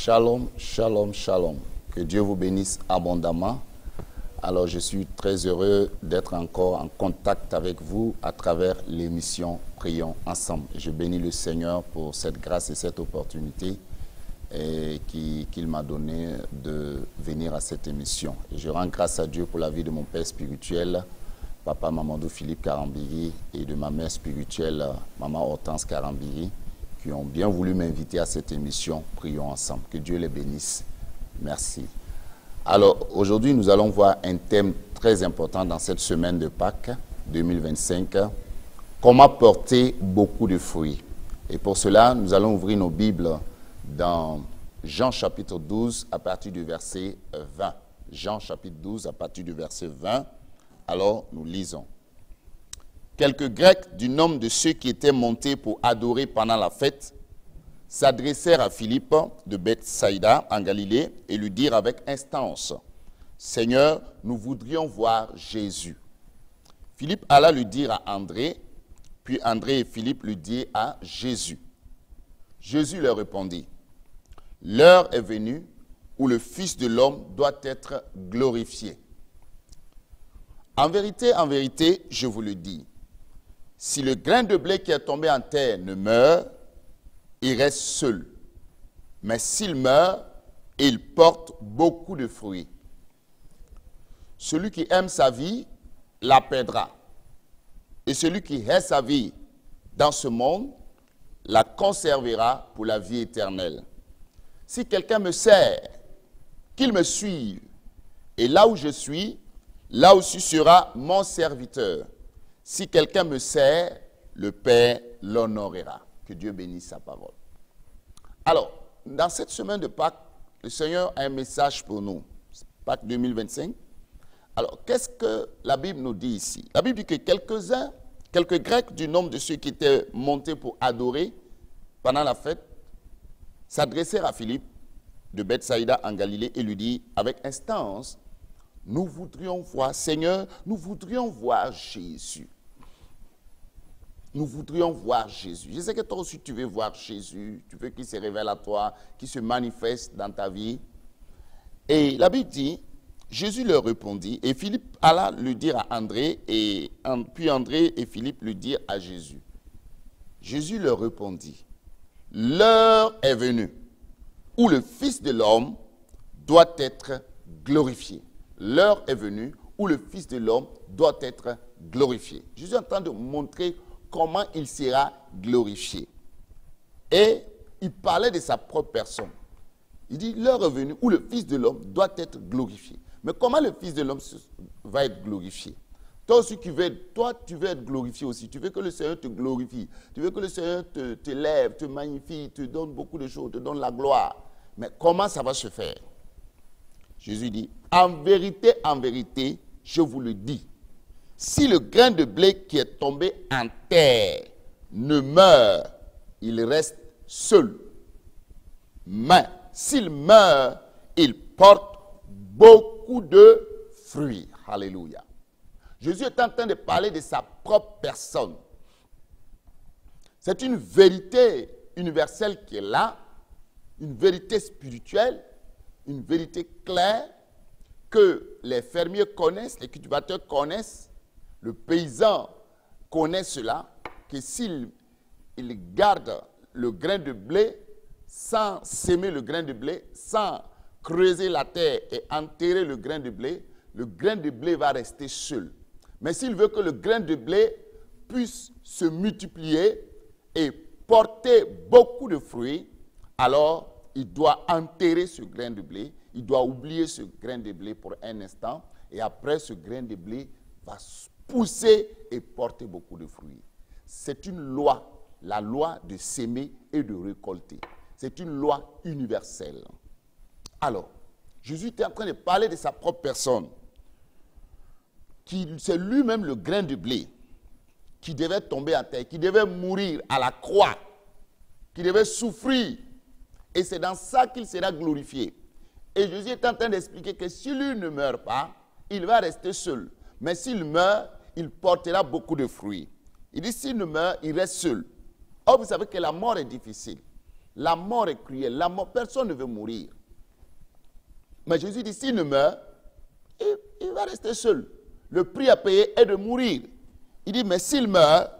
Shalom, shalom, shalom. Que Dieu vous bénisse abondamment. Alors, je suis très heureux d'être encore en contact avec vous à travers l'émission Prions Ensemble. Je bénis le Seigneur pour cette grâce et cette opportunité qu'il m'a donnée de venir à cette émission. Et je rends grâce à Dieu pour la vie de mon père spirituel, Papa Mamadou Philippe Karambiri, et de ma mère spirituelle, Maman Hortense Karambiri, qui ont bien voulu m'inviter à cette émission Prions Ensemble. Que Dieu les bénisse. Merci. Alors, aujourd'hui, nous allons voir un thème très important dans cette semaine de Pâques 2025. Comment porter beaucoup de fruits. Et pour cela, nous allons ouvrir nos Bibles dans Jean chapitre 12 à partir du verset 20. Jean chapitre 12 à partir du verset 20. Alors, nous lisons. Quelques Grecs du nombre de ceux qui étaient montés pour adorer pendant la fête s'adressèrent à Philippe de Bethsaïda en Galilée et lui dirent avec instance, « Seigneur, nous voudrions voir Jésus. » Philippe alla lui dire à André, puis André et Philippe lui dirent à Jésus. Jésus leur répondit, « L'heure est venue où le Fils de l'homme doit être glorifié. En vérité, je vous le dis, si le grain de blé qui est tombé en terre ne meurt, il reste seul. Mais s'il meurt, il porte beaucoup de fruits. Celui qui aime sa vie la perdra. Et celui qui hait sa vie dans ce monde la conservera pour la vie éternelle. Si quelqu'un me sert, qu'il me suive. Et là où je suis, là aussi sera mon serviteur. Si quelqu'un me sert, le Père l'honorera. Que Dieu bénisse sa parole. Alors, dans cette semaine de Pâques, le Seigneur a un message pour nous. Pâques 2025. Alors, qu'est-ce que la Bible nous dit ici? La Bible dit que quelques Grecs du nombre de ceux qui étaient montés pour adorer pendant la fête, s'adressèrent à Philippe de Bethsaïda en Galilée et lui dit avec instance, nous voudrions voir, Seigneur, nous voudrions voir Jésus. Nous voudrions voir Jésus. Je sais que toi aussi tu veux voir Jésus, tu veux qu'il se révèle à toi, qu'il se manifeste dans ta vie. Et la Bible dit, Jésus leur répondit, et Philippe alla le dire à André, et puis André et Philippe le dirent à Jésus. Jésus leur répondit, l'heure est venue où le Fils de l'homme doit être glorifié. L'heure est venue où le Fils de l'homme doit être glorifié. Jésus est en train de montrer comment il sera glorifié. Et il parlait de sa propre personne. Il dit, l'heure est venue où le Fils de l'homme doit être glorifié. Mais comment le Fils de l'homme va être glorifié? Toi aussi, tu veux être glorifié aussi. Tu veux que le Seigneur te glorifie. Tu veux que le Seigneur te lève, te magnifie, te donne beaucoup de choses, te donne la gloire. Mais comment ça va se faire? Jésus dit, en vérité, je vous le dis, si le grain de blé qui est tombé en terre ne meurt, il reste seul. Mais s'il meurt, il porte beaucoup de fruits. Alléluia. Jésus est en train de parler de sa propre personne. C'est une vérité universelle qui est là, une vérité spirituelle, une vérité claire que les fermiers connaissent, les cultivateurs connaissent, le paysan connaît cela, que s'il garde le grain de blé sans s'aimer le grain de blé, sans creuser la terre et enterrer le grain de blé va rester seul. Mais s'il veut que le grain de blé puisse se multiplier et porter beaucoup de fruits, alors il doit enterrer ce grain de blé, il doit oublier ce grain de blé pour un instant, et après ce grain de blé va pousser et porter beaucoup de fruits. C'est une loi, la loi de s'aimer et de récolter. C'est une loi universelle. Alors, Jésus était en train de parler de sa propre personne, qui c'est lui-même le grain de blé, qui devait tomber à terre, qui devait mourir à la croix, qui devait souffrir. Et c'est dans ça qu'il sera glorifié. Et Jésus est en train d'expliquer que si lui ne meurt pas, il va rester seul. Mais s'il meurt, il portera beaucoup de fruits. Il dit, s'il ne meurt, il reste seul. Or, vous savez que la mort est difficile. La mort est cruelle. La mort, personne ne veut mourir. Mais Jésus dit, s'il ne meurt, il va rester seul. Le prix à payer est de mourir. Il dit, mais s'il meurt,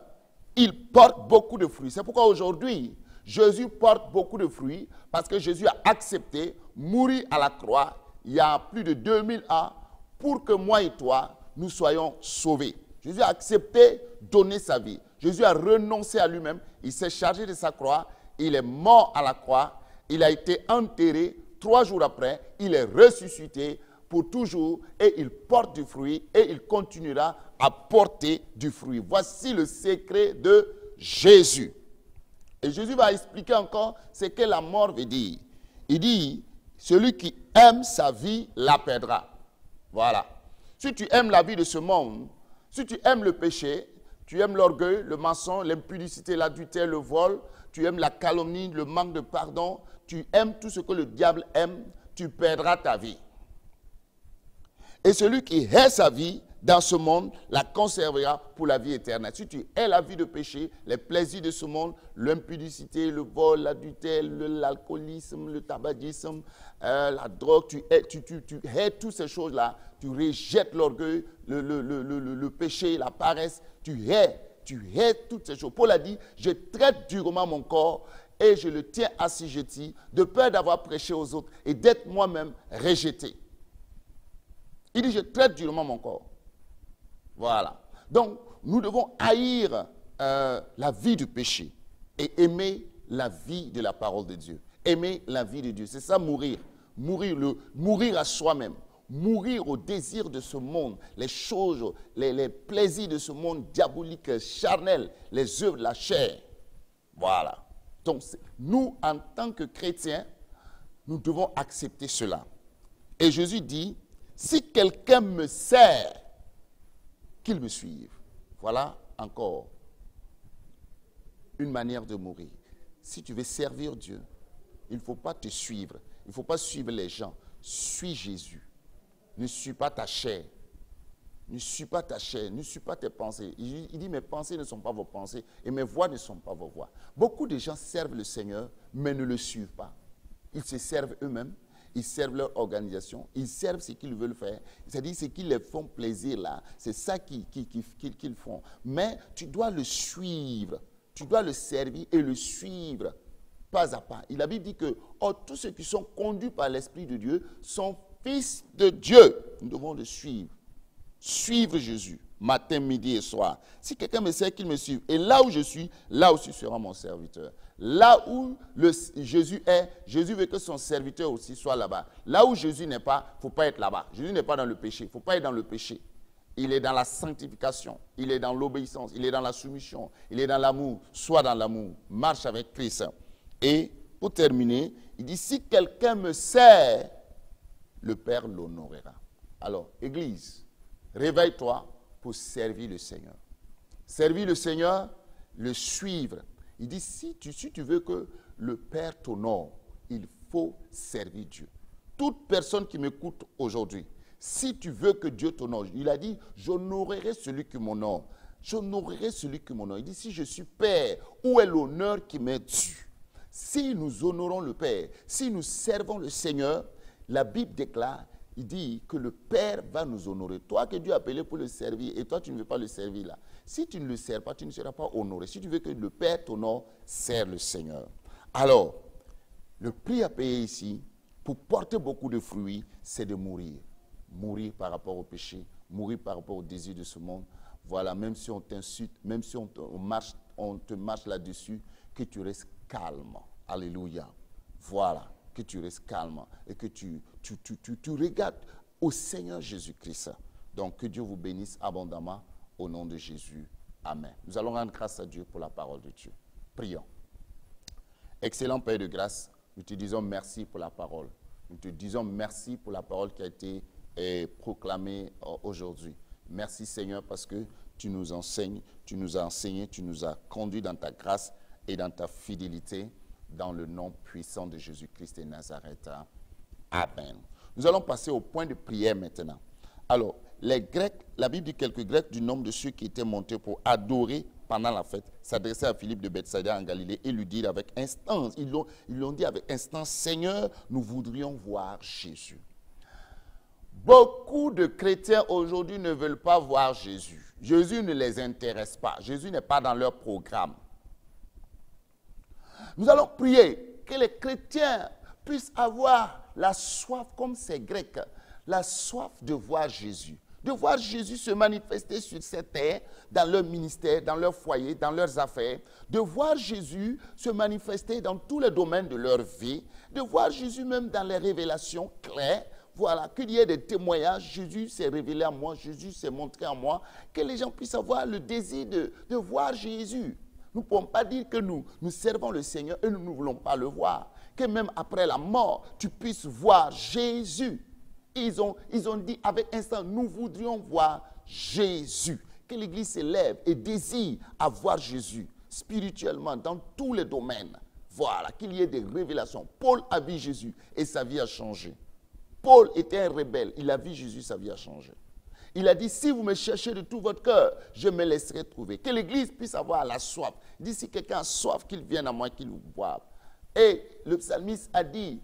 il porte beaucoup de fruits. C'est pourquoi aujourd'hui, Jésus porte beaucoup de fruits, parce que Jésus a accepté mourir à la croix il y a plus de 2000 ans pour que moi et toi, nous soyons sauvés. Jésus a accepté donner sa vie. Jésus a renoncé à lui-même. Il s'est chargé de sa croix. Il est mort à la croix. Il a été enterré. 3 jours après, il est ressuscité pour toujours et il porte du fruit et il continuera à porter du fruit. Voici le secret de Jésus. Et Jésus va expliquer encore ce que la mort veut dire. Il dit, celui qui aime sa vie la perdra. Voilà. Si tu aimes la vie de ce monde, si tu aimes le péché, tu aimes l'orgueil, le mensonge, l'impudicité, l'adultère, le vol, tu aimes la calomnie, le manque de pardon, tu aimes tout ce que le diable aime, tu perdras ta vie. Et celui qui hait sa vie dans ce monde la conservera pour la vie éternelle. Si tu hais la vie de péché, les plaisirs de ce monde, l'impudicité, le vol, l'adultère, l'alcoolisme, le tabagisme, la drogue, tu hais toutes ces choses-là, tu rejettes l'orgueil, le péché, la paresse, tu hais toutes ces choses. Paul a dit, je traite durement mon corps et je le tiens assujetti de peur d'avoir prêché aux autres et d'être moi-même rejeté. Il dit, je traite durement mon corps. Voilà. Donc, nous devons haïr la vie du péché et aimer la vie de la parole de Dieu. Aimer la vie de Dieu. C'est ça, mourir. Mourir à soi-même. Mourir au désir de ce monde, les choses, les plaisirs de ce monde diabolique, charnel, les œuvres de la chair. Voilà. Donc, nous, en tant que chrétiens, nous devons accepter cela. Et Jésus dit, si quelqu'un me sert, qu'il me suive. Voilà encore une manière de mourir. Si tu veux servir Dieu, il ne faut pas te suivre. Il ne faut pas suivre les gens. Suis Jésus. Ne suis pas ta chair. Ne suis pas ta chair. Ne suis pas tes pensées. Il dit, mes pensées ne sont pas vos pensées et mes voix ne sont pas vos voix. Beaucoup de gens servent le Seigneur, mais ne le suivent pas. Ils se servent eux-mêmes. Ils servent leur organisation, ils servent ce qu'ils veulent faire. C'est-à-dire ce qui les font plaisir là, c'est ça qu'ils font. Mais tu dois le suivre, tu dois le servir et le suivre pas à pas. Et la Bible dit que tous ceux qui sont conduits par l'Esprit de Dieu sont fils de Dieu. Nous devons le suivre. Suivre Jésus, matin, midi et soir. Si quelqu'un me sert, qu'il me suive. Et là où je suis, là aussi sera mon serviteur. Là où Jésus est, Jésus veut que son serviteur aussi soit là-bas. Là où Jésus n'est pas, il ne faut pas être là-bas. Jésus n'est pas dans le péché, il ne faut pas être dans le péché. Il est dans la sanctification, il est dans l'obéissance, il est dans la soumission, il est dans l'amour. Sois dans l'amour, marche avec Christ. Et pour terminer, il dit, si quelqu'un me sert, le Père l'honorera. Alors, Église, réveille-toi pour servir le Seigneur. Servir le Seigneur, le suivre. Il dit, si tu veux que le Père t'honore, il faut servir Dieu. Toute personne qui m'écoute aujourd'hui, si tu veux que Dieu t'honore, il a dit, j'honorerai celui qui m'honore. J'honorerai celui qui m'honore. Il dit, si je suis Père, où est l'honneur qui m'est dû? Si nous honorons le Père, si nous servons le Seigneur, la Bible déclare, il dit que le Père va nous honorer. Toi que Dieu a appelé pour le servir et toi tu ne veux pas le servir là. Si tu ne le sers pas, tu ne seras pas honoré. Si tu veux que le Père t'honore, sers le Seigneur. Alors, le prix à payer ici, pour porter beaucoup de fruits, c'est de mourir. Mourir par rapport au péché, mourir par rapport au désir de ce monde. Voilà, même si on t'insulte, même si on te marche là-dessus, que tu restes calme. Alléluia. Voilà, que tu restes calme et que tu regardes au Seigneur Jésus-Christ. Donc, que Dieu vous bénisse abondamment au nom de Jésus. Amen. Nous allons rendre grâce à Dieu pour la parole de Dieu. Prions. Excellent Père de grâce, nous te disons merci pour la parole. Nous te disons merci pour la parole qui a été proclamée aujourd'hui. Merci Seigneur parce que tu nous enseignes, tu nous as enseigné, tu nous as conduits dans ta grâce et dans ta fidélité, dans le nom puissant de Jésus-Christ de Nazareth. Amen. Nous allons passer au point de prière maintenant. Alors, les Grecs, la Bible dit quelques Grecs du nombre de ceux qui étaient montés pour adorer pendant la fête, s'adressaient à Philippe de Bethsaïda en Galilée et lui dirent avec instance, ils l'ont dit avec instance, Seigneur, nous voudrions voir Jésus. Beaucoup de chrétiens aujourd'hui ne veulent pas voir Jésus. Jésus ne les intéresse pas. Jésus n'est pas dans leur programme. Nous allons prier que les chrétiens puissent avoir la soif, comme ces Grecs, la soif de voir Jésus. De voir Jésus se manifester sur cette terre, dans leur ministère, dans leur foyer, dans leurs affaires. De voir Jésus se manifester dans tous les domaines de leur vie. De voir Jésus même dans les révélations claires. Voilà, qu'il y ait des témoignages, Jésus s'est révélé à moi, Jésus s'est montré à moi, que les gens puissent avoir le désir de voir Jésus. Nous ne pouvons pas dire que nous servons le Seigneur et nous ne voulons pas le voir. Que même après la mort, tu puisses voir Jésus. Ils ont dit avec instant, nous voudrions voir Jésus. Que l'Église s'élève et désire à voir Jésus spirituellement dans tous les domaines. Voilà, qu'il y ait des révélations. Paul a vu Jésus et sa vie a changé. Paul était un rebelle, il a vu Jésus, sa vie a changé. Il a dit, si vous me cherchez de tout votre cœur, je me laisserai trouver. Que l'Église puisse avoir la soif. Il dit, si quelqu'un a soif, qu'il vienne à moi, qu'il vous boive. Et le psalmiste a dit,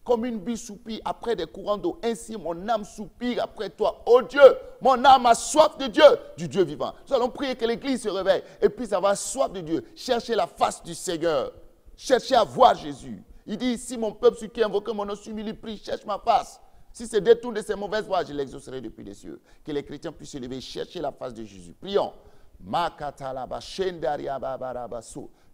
comme une bille soupire après des courants d'eau, ainsi mon âme soupire après toi. Oh Dieu, mon âme a soif de Dieu, du Dieu vivant. Nous allons prier que l'Église se réveille et puisse avoir soif de Dieu. Chercher la face du Seigneur. Chercher à voir Jésus. Il dit, si mon peuple sur qui invoque mon nom s'humilie, prie, cherche ma face. Si c'est détourne de ces mauvaises voies, je l'exaucerai depuis les cieux. Que les chrétiens puissent se lever et chercher la face de Jésus. Prions.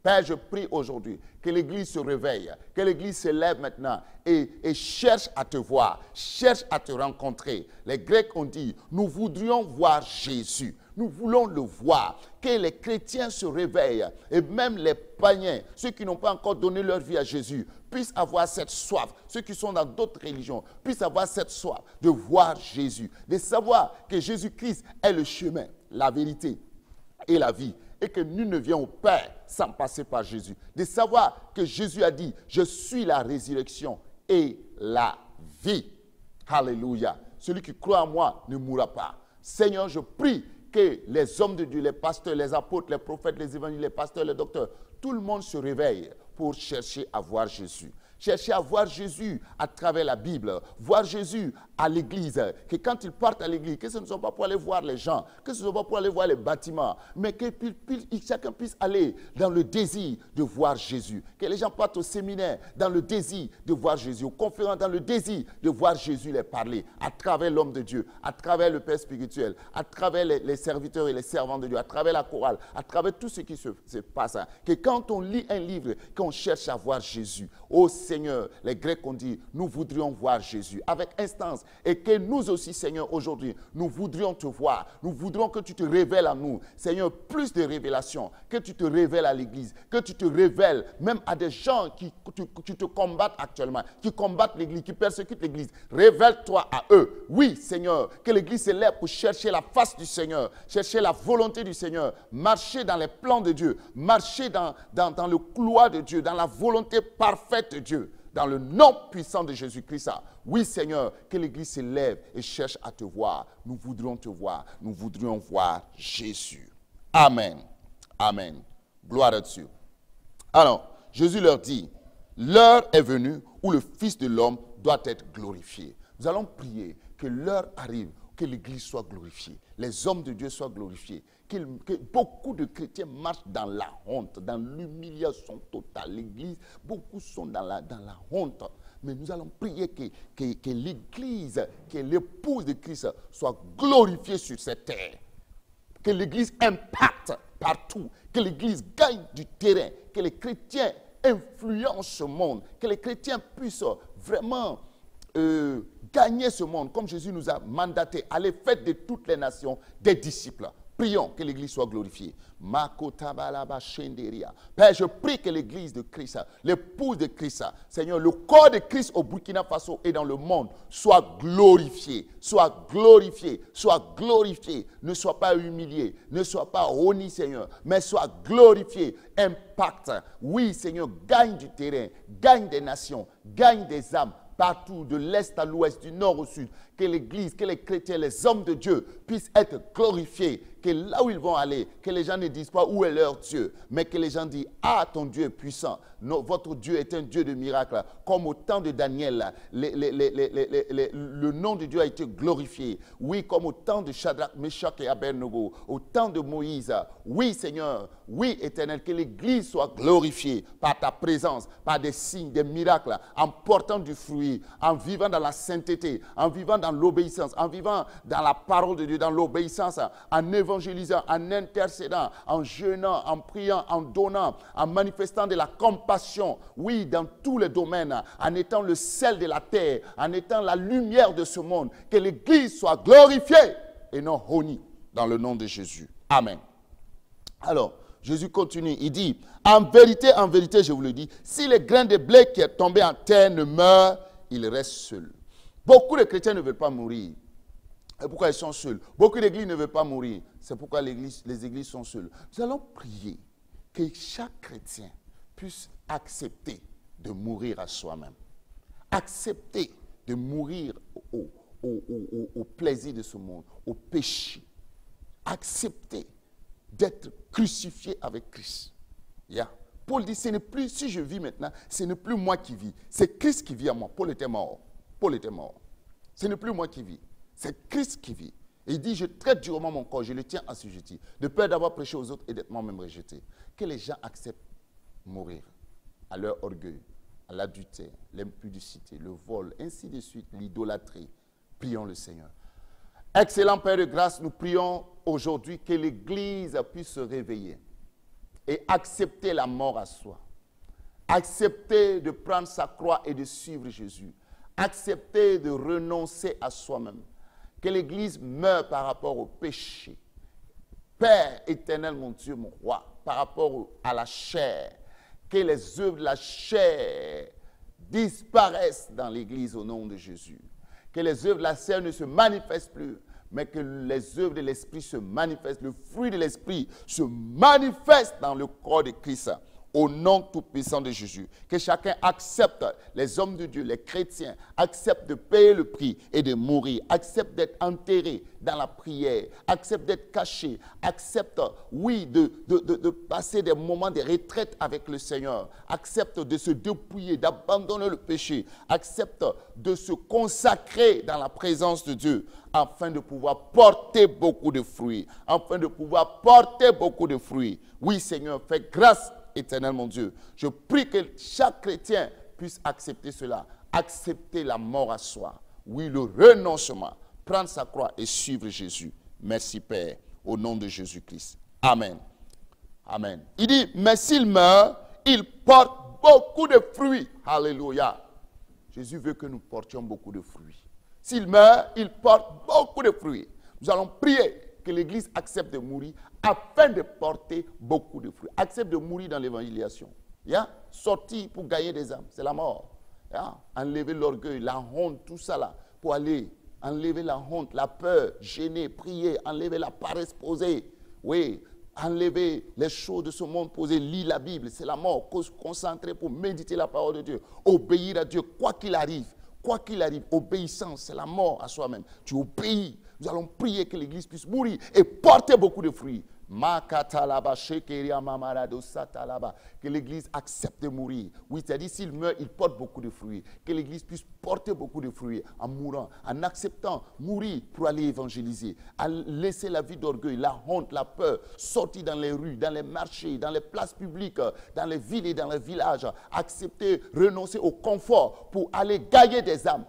Père, je prie aujourd'hui que l'Église se réveille, que l'Église se lève maintenant et cherche à te voir, cherche à te rencontrer. Les Grecs ont dit, nous voudrions voir Jésus. Nous voulons le voir, que les chrétiens se réveillent et même les païens, ceux qui n'ont pas encore donné leur vie à Jésus, puissent avoir cette soif. Ceux qui sont dans d'autres religions puissent avoir cette soif de voir Jésus, de savoir que Jésus-Christ est le chemin, la vérité et la vie et que nul ne vient au Père sans passer par Jésus. De savoir que Jésus a dit, je suis la résurrection et la vie. Alléluia. Celui qui croit en moi ne mourra pas. Seigneur, je prie que les hommes de Dieu, les pasteurs, les apôtres, les prophètes, les évangélistes, les pasteurs, les docteurs, tout le monde se réveille pour chercher à voir Jésus. Chercher à voir Jésus à travers la Bible, voir Jésus à l'église, que quand ils partent à l'église, que ce ne soit pas pour aller voir les gens, que ce ne soit pas pour aller voir les bâtiments, mais que chacun puisse aller dans le désir de voir Jésus. Que les gens partent au séminaire dans le désir de voir Jésus, aux conférences dans le désir de voir Jésus les parler, à travers l'homme de Dieu, à travers le Père spirituel, à travers les serviteurs et les servantes de Dieu, à travers la chorale, à travers tout ce qui se passe. Que quand on lit un livre, qu'on cherche à voir Jésus, oh Seigneur, les Grecs ont dit, nous voudrions voir Jésus avec instance et que nous aussi, Seigneur, aujourd'hui, nous voudrions te voir. Nous voudrions que tu te révèles à nous. Seigneur, plus de révélations, que tu te révèles à l'Église, que tu te révèles même à des gens qui te combattent actuellement, qui combattent l'Église, qui persécutent l'Église. Révèle-toi à eux. Oui, Seigneur, que l'Église se lève pour chercher la face du Seigneur, chercher la volonté du Seigneur, marcher dans les plans de Dieu, marcher dans le couloir de Dieu, dans la volonté parfaite de Dieu. Dans le nom puissant de Jésus-Christ. Oui, Seigneur, que l'Église se lève et cherche à te voir. Nous voudrions te voir. Nous voudrions voir Jésus. Amen. Amen. Gloire à Dieu. Alors, Jésus leur dit, l'heure est venue où le Fils de l'homme doit être glorifié. Nous allons prier que l'heure arrive, que l'Église soit glorifiée, les hommes de Dieu soient glorifiés, que beaucoup de chrétiens marchent dans la honte, dans l'humiliation totale. L'Église, beaucoup sont dans la honte. Mais nous allons prier que l'Église, que l'épouse de Christ soit glorifiée sur cette terre. Que l'Église impacte partout, que l'Église gagne du terrain, que les chrétiens influencent ce monde, que les chrétiens puissent vraiment gagner ce monde, comme Jésus nous a mandaté, aller faire de toutes les nations des disciples. Prions que l'Église soit glorifiée. Père, je prie que l'Église de Christ, l'épouse de Christ, Seigneur, le corps de Christ au Burkina Faso et dans le monde soit glorifié, soit glorifié, soit glorifié. Ne soit pas humilié, ne soit pas honni, Seigneur, mais soit glorifié, impacte. Oui, Seigneur, gagne du terrain, gagne des nations, gagne des âmes. Partout, de l'est à l'ouest, du nord au sud, que l'Église, que les chrétiens, les hommes de Dieu puissent être glorifiés, que là où ils vont aller, que les gens ne disent pas où est leur Dieu, mais que les gens disent, ah, ton Dieu est puissant, votre Dieu est un Dieu de miracles. Comme au temps de Daniel, le nom de Dieu a été glorifié. Oui, comme au temps de Shadrach, Meshach et Abednego, au temps de Moïse. Oui, Seigneur, oui, Éternel, que l'Église soit glorifiée par ta présence, par des signes, des miracles, en portant du fruit, en vivant dans la sainteté, en vivant dans l'obéissance, en vivant dans la parole de Dieu, dans l'obéissance, en évangélisant, en intercédant, en jeûnant, en priant, en donnant, en manifestant de la compassion, oui, dans tous les domaines, en étant le sel de la terre, en étant la lumière de ce monde, que l'Église soit glorifiée et non honnie, dans le nom de Jésus. Amen. Alors, Jésus continue, il dit, en vérité, je vous le dis, si le grain de blé qui est tombé en terre ne meurt, il reste seul. Beaucoup de chrétiens ne veulent pas mourir. Et pourquoi ils sont seuls? Beaucoup d'églises ne veulent pas mourir. C'est pourquoi les églises sont seules. Nous allons prier que chaque chrétien puisse accepter de mourir à soi-même. Accepter de mourir au plaisir de ce monde, au péché. Accepter d'être crucifié avec Christ. Yeah. Paul dit, ce n'est plus, si je vis maintenant, ce n'est plus moi qui vis. C'est Christ qui vit en moi. Paul était mort. Paul était mort. Ce n'est plus moi qui vis. C'est Christ qui vit. Et il dit, je traite durement mon corps, je le tiens assujetti, de peur d'avoir prêché aux autres et d'être moi-même rejeté. Que les gens acceptent mourir à leur orgueil, à l'adultère, l'impudicité, le vol, ainsi de suite, l'idolâtrie. Prions le Seigneur. Excellent Père de grâce, nous prions aujourd'hui que l'Église puisse se réveiller et accepter la mort à soi. Accepter de prendre sa croix et de suivre Jésus. Accepter de renoncer à soi-même. Que l'Église meure par rapport au péché. Père éternel, mon Dieu, mon roi, par rapport à la chair. Que les œuvres de la chair disparaissent dans l'Église au nom de Jésus. Que les œuvres de la chair ne se manifestent plus, mais que les œuvres de l'Esprit se manifestent. Le fruit de l'Esprit se manifeste dans le corps de Christ. Au nom tout-puissant de Jésus, que chacun accepte, les hommes de Dieu, les chrétiens, acceptent de payer le prix et de mourir, acceptent d'être enterrés dans la prière, acceptent d'être cachés, acceptent, oui, de passer des moments de retraite avec le Seigneur, acceptent de se dépouiller, d'abandonner le péché, acceptent de se consacrer dans la présence de Dieu, afin de pouvoir porter beaucoup de fruits, afin de pouvoir porter beaucoup de fruits. Oui, Seigneur, fais grâce, Éternel mon Dieu, je prie que chaque chrétien puisse accepter cela, accepter la mort à soi, oui, le renoncement, prendre sa croix et suivre Jésus. Merci Père, au nom de Jésus-Christ. Amen. Amen. Il dit, mais s'il meurt, il porte beaucoup de fruits. Alléluia. Jésus veut que nous portions beaucoup de fruits. S'il meurt, il porte beaucoup de fruits. Nous allons prier que l'Église accepte de mourir afin de porter beaucoup de fruits. Accepte de mourir dans l'évangélisation. Sortir pour gagner des âmes, c'est la mort. Enlever l'orgueil, la honte, tout ça là, pour aller enlever la honte, la peur, gêner, prier, enlever la paresse posée. Oui, enlever les choses de ce monde posées, lire la Bible, c'est la mort. Concentrer pour méditer la parole de Dieu, obéir à Dieu, quoi qu'il arrive. Quoi qu'il arrive, obéissance, c'est la mort à soi-même. Tu obéis. Nous allons prier que l'Église puisse mourir et porter beaucoup de fruits. Que l'Église accepte de mourir. Oui, c'est-à-dire s'il meurt, il porte beaucoup de fruits. Que l'Église puisse porter beaucoup de fruits en mourant, en acceptant mourir pour aller évangéliser, à laisser la vie d'orgueil, la honte, la peur, sortir dans les rues, dans les marchés, dans les places publiques, dans les villes et dans les villages, accepter, renoncer au confort pour aller gagner des âmes,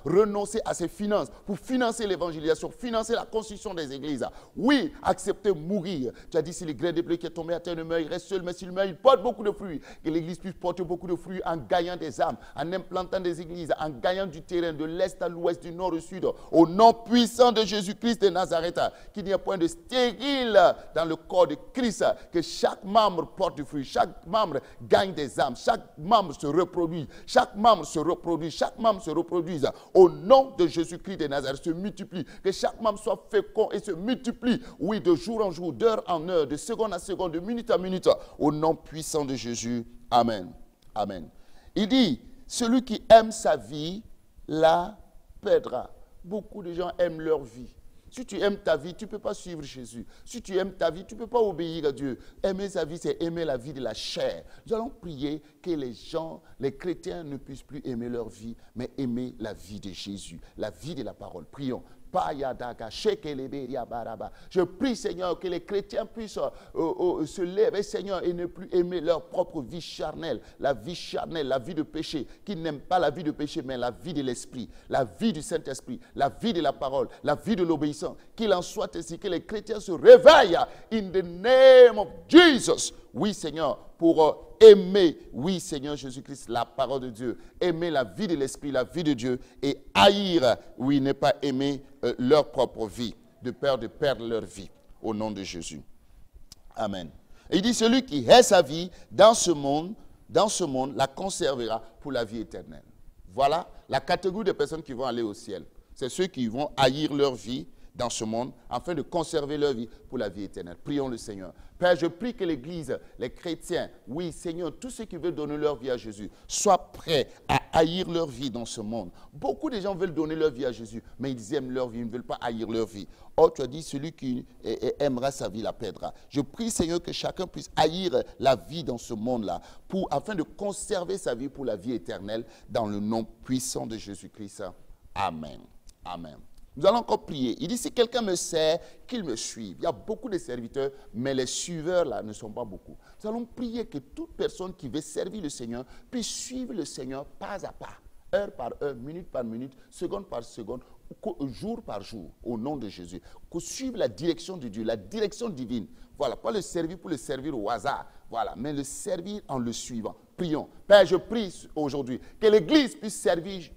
renoncer à ses finances, pour financer l'évangélisation, financer la construction des églises. Oui, accepter mourir. Tu as dit, si le grain de blé qui est tombé à terre ne meurt, il reste seul, mais s'il meurt, il porte beaucoup de fruits. Que l'Église puisse porter beaucoup de fruits en gagnant des âmes, en implantant des églises, en gagnant du terrain de l'est à l'ouest, du nord au sud, au nom puissant de Jésus-Christ de Nazareth, qu'il n'y ait point de stérile dans le corps de Christ, que chaque membre porte du fruit, chaque membre gagne des âmes, chaque membre se reproduise, chaque membre se reproduise, au nom de Jésus-Christ de Nazareth, se multiplie, que chaque membre soit fécond et se multiplie, oui, de jour en jour, d'heure en heure, de seconde à seconde, de minute à minute, au nom puissant de Jésus. Amen. Amen. Il dit, celui qui aime sa vie la perdra. Beaucoup de gens aiment leur vie. Si tu aimes ta vie, tu ne peux pas suivre Jésus. Si tu aimes ta vie, tu ne peux pas obéir à Dieu. Aimer sa vie, c'est aimer la vie de la chair. Nous allons prier que les gens, les chrétiens ne puissent plus aimer leur vie, mais aimer la vie de Jésus, la vie de la parole. Prions. Je prie, Seigneur, que les chrétiens puissent se lever, Seigneur, et ne plus aimer leur propre vie charnelle, la vie de péché, qui n'aiment pas la vie de péché, mais la vie de l'Esprit, la vie du Saint-Esprit, la vie de la parole, la vie de l'obéissance. Qu'il en soit ainsi, que les chrétiens se réveillent in the name of Jesus. Oui, Seigneur, pour aimer, oui, Seigneur Jésus-Christ, la parole de Dieu, aimer la vie de l'Esprit, la vie de Dieu, et haïr, oui, ne pas aimer leur propre vie, de peur de perdre leur vie, au nom de Jésus. Amen. Et il dit, celui qui hait sa vie dans ce monde, la conservera pour la vie éternelle. Voilà la catégorie de personnes qui vont aller au ciel. C'est ceux qui vont haïr leur vie dans ce monde, afin de conserver leur vie pour la vie éternelle. Prions le Seigneur. Père, je prie que l'Église, les chrétiens, oui, Seigneur, tous ceux qui veulent donner leur vie à Jésus, soient prêts à haïr leur vie dans ce monde. Beaucoup de gens veulent donner leur vie à Jésus, mais ils aiment leur vie, ils ne veulent pas haïr leur vie. Or, tu as dit, celui qui aimera sa vie la perdra. Je prie, Seigneur, que chacun puisse haïr la vie dans ce monde-là, afin de conserver sa vie pour la vie éternelle, dans le nom puissant de Jésus-Christ. Amen. Amen. Nous allons encore prier. Il dit, si quelqu'un me sert, qu'il me suive. Il y a beaucoup de serviteurs, mais les suiveurs là ne sont pas beaucoup. Nous allons prier que toute personne qui veut servir le Seigneur puisse suivre le Seigneur pas à pas, heure par heure, minute par minute, seconde par seconde, jour par jour, au nom de Jésus. Qu'on suive la direction de Dieu, la direction divine. Voilà, pas le servir pour le servir au hasard, voilà, mais le servir en le suivant. Prions. Père, je prie aujourd'hui que l'Église puisse servir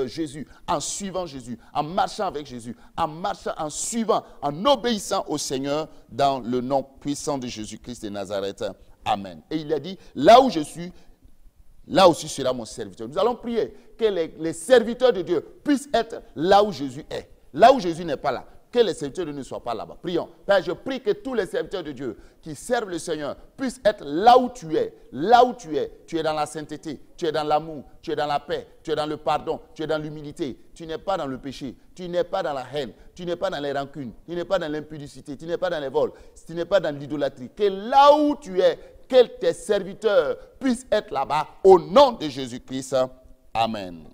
Jésus, en suivant Jésus, en marchant avec Jésus, en suivant, en obéissant au Seigneur, dans le nom puissant de Jésus-Christ de Nazareth. Amen. Et il a dit, là où je suis, là aussi sera mon serviteur. Nous allons prier que les serviteurs de Dieu puissent être là où Jésus est. Là où Jésus n'est pas là. Que les serviteurs de Dieu ne soient pas là-bas. Prions. Père, je prie que tous les serviteurs de Dieu qui servent le Seigneur puissent être là où tu es. Là où tu es. Tu es dans la sainteté, tu es dans l'amour, tu es dans la paix, tu es dans le pardon, tu es dans l'humilité. Tu n'es pas dans le péché, tu n'es pas dans la haine, tu n'es pas dans les rancunes, tu n'es pas dans l'impudicité, tu n'es pas dans les vols, tu n'es pas dans l'idolâtrie. Que là où tu es, que tes serviteurs puissent être là-bas au nom de Jésus-Christ. Amen.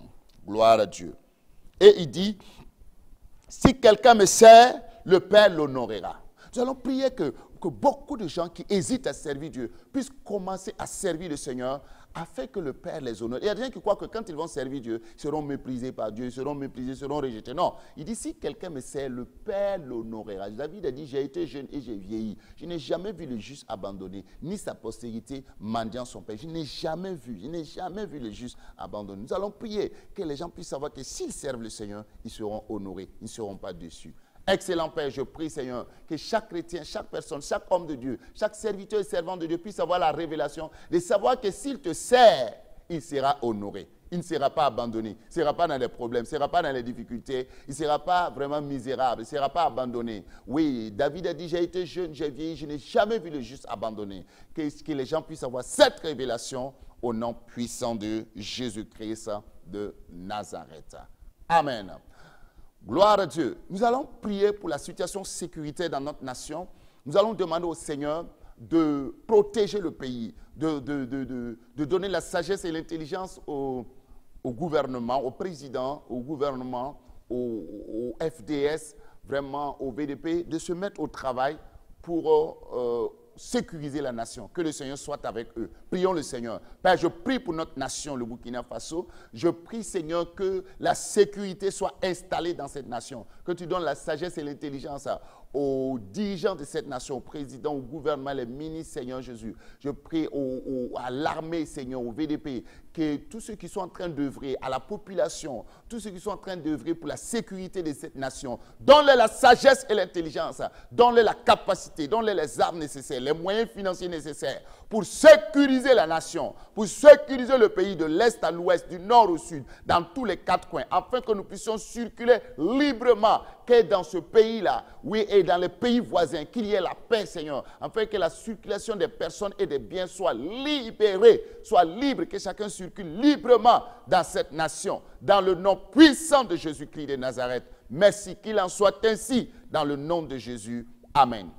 Gloire à Dieu. Et il dit, si quelqu'un me sert, le Père l'honorera. Nous allons prier que beaucoup de gens qui hésitent à servir Dieu puissent commencer à servir le Seigneur afin que le Père les honore. Il y a des gens qui croient que quand ils vont servir Dieu, ils seront méprisés par Dieu, ils seront méprisés, ils seront rejetés. Non, il dit si quelqu'un me sert, le Père l'honorera. David a dit, j'ai été jeune et j'ai vieilli. Je n'ai jamais vu le juste abandonné, ni sa postérité mendiant son Père. Je n'ai jamais vu le juste abandonné. Nous allons prier que les gens puissent savoir que s'ils servent le Seigneur, ils seront honorés, ils ne seront pas déçus. Excellent Père, je prie Seigneur que chaque chrétien, chaque personne, chaque homme de Dieu, chaque serviteur et servant de Dieu puisse avoir la révélation de savoir que s'il te sert, il sera honoré. Il ne sera pas abandonné, il ne sera pas dans les problèmes, il ne sera pas dans les difficultés, il ne sera pas vraiment misérable, il ne sera pas abandonné. Oui, David a dit, j'ai été jeune, j'ai vieilli, je n'ai jamais vu le juste abandonné. Que les gens puissent avoir cette révélation au nom puissant de Jésus-Christ de Nazareth. Amen. Gloire à Dieu. Nous allons prier pour la situation sécuritaire dans notre nation. Nous allons demander au Seigneur de protéger le pays, de donner la sagesse et l'intelligence au gouvernement, au président, au gouvernement, au FDS, vraiment au VDP, de se mettre au travail pour sécuriser la nation. Que le Seigneur soit avec eux. Prions le Seigneur. Père, je prie pour notre nation, le Burkina Faso. Je prie, Seigneur, que la sécurité soit installée dans cette nation. Que tu donnes la sagesse et l'intelligence aux dirigeants de cette nation, au président, au gouvernement, les ministres, Seigneur Jésus. Je prie à l'armée, Seigneur, au VDP, que tous ceux qui sont en train d'œuvrer, à la population, tous ceux qui sont en train d'œuvrer pour la sécurité de cette nation, donne-leur la sagesse et l'intelligence, donne-leur la capacité, donne-leur les armes nécessaires, les moyens financiers nécessaires pour sécuriser la nation, pour sécuriser le pays de l'Est à l'Ouest, du Nord au Sud, dans tous les quatre coins, afin que nous puissions circuler librement, que dans ce pays-là, oui, et dans les pays voisins, qu'il y ait la paix, Seigneur, afin que la circulation des personnes et des biens soit libérée, soit libre, que chacun circule librement dans cette nation, dans le nom puissant de Jésus-Christ de Nazareth. Merci, qu'il en soit ainsi, dans le nom de Jésus. Amen.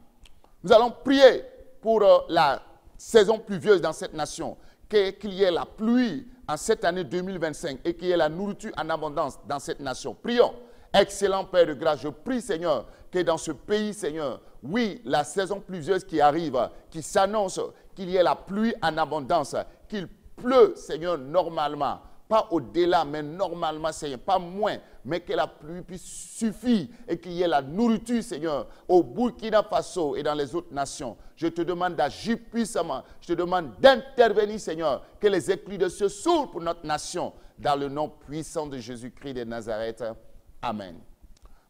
Nous allons prier pour la saison pluvieuse dans cette nation, qu'il y ait la pluie en cette année 2025 et qu'il y ait la nourriture en abondance dans cette nation. Prions. Excellent Père de grâce, je prie, Seigneur, que dans ce pays, Seigneur, oui, la saison pluvieuse qui arrive, qui s'annonce, qu'il y ait la pluie en abondance, qu'il pleut, Seigneur, normalement. Pas au-delà, mais normalement, Seigneur, pas moins, mais que la pluie puisse suffire et qu'il y ait la nourriture, Seigneur, au Burkina Faso et dans les autres nations. Je te demande d'agir puissamment. Je te demande d'intervenir, Seigneur, que les écluses de cieux s'ouvrent pour notre nation, dans le nom puissant de Jésus-Christ de Nazareth. Amen.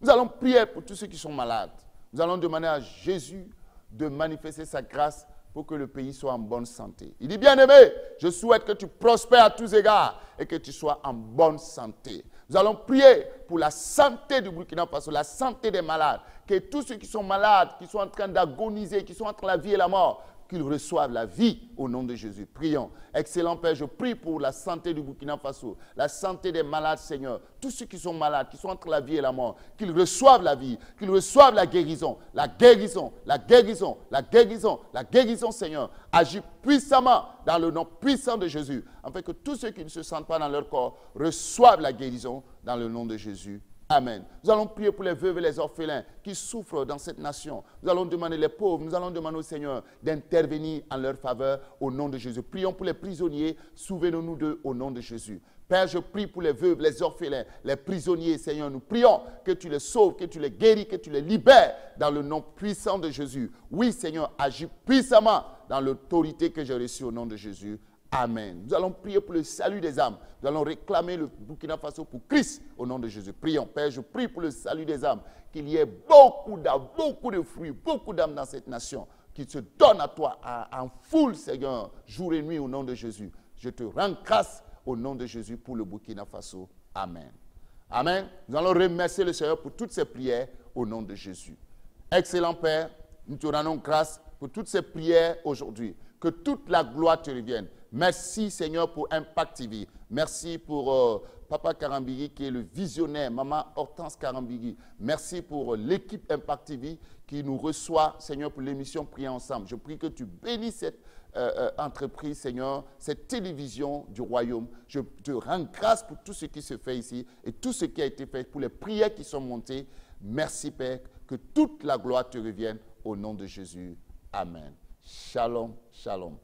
Nous allons prier pour tous ceux qui sont malades. Nous allons demander à Jésus de manifester sa grâce pour que le pays soit en bonne santé. Il dit, bien-aimé, je souhaite que tu prospères à tous égards et que tu sois en bonne santé. Nous allons prier pour la santé du Burkina Faso, la santé des malades, que tous ceux qui sont malades, qui sont en train d'agoniser, qui sont entre la vie et la mort, qu'ils reçoivent la vie au nom de Jésus. Prions. Excellent Père, je prie pour la santé du Burkina Faso, la santé des malades, Seigneur. Tous ceux qui sont malades, qui sont entre la vie et la mort, qu'ils reçoivent la vie, qu'ils reçoivent la guérison, la guérison, la guérison, la guérison, la guérison, Seigneur. Agis puissamment dans le nom puissant de Jésus, afin que tous ceux qui ne se sentent pas dans leur corps reçoivent la guérison dans le nom de Jésus. Amen. Nous allons prier pour les veuves et les orphelins qui souffrent dans cette nation. Nous allons demander les pauvres, nous allons demander au Seigneur d'intervenir en leur faveur au nom de Jésus. Prions pour les prisonniers, souvenons-nous d'eux au nom de Jésus. Père, je prie pour les veuves, les orphelins, les prisonniers, Seigneur. Nous prions que tu les sauves, que tu les guéris, que tu les libères dans le nom puissant de Jésus. Oui, Seigneur, agis puissamment dans l'autorité que j'ai reçue au nom de Jésus. Amen. Nous allons prier pour le salut des âmes. Nous allons réclamer le Burkina Faso pour Christ au nom de Jésus. Prions. Père, je prie pour le salut des âmes, qu'il y ait beaucoup d'âmes, beaucoup de fruits, beaucoup d'âmes dans cette nation, qui se donnent à toi en foule, Seigneur, jour et nuit au nom de Jésus. Je te rends grâce au nom de Jésus pour le Burkina Faso. Amen. Amen. Nous allons remercier le Seigneur pour toutes ces prières au nom de Jésus. Excellent Père, nous te rendons grâce pour toutes ces prières aujourd'hui. Que toute la gloire te revienne. Merci Seigneur pour Impact TV. Merci pour Papa Karambiri qui est le visionnaire, Maman Hortense Karambiri. Merci pour l'équipe Impact TV qui nous reçoit, Seigneur, pour l'émission Prier ensemble. Je prie que tu bénisses cette entreprise, Seigneur, cette télévision du royaume. Je te rends grâce pour tout ce qui se fait ici et tout ce qui a été fait, pour les prières qui sont montées. Merci Père, que toute la gloire te revienne au nom de Jésus. Amen. Shalom, shalom.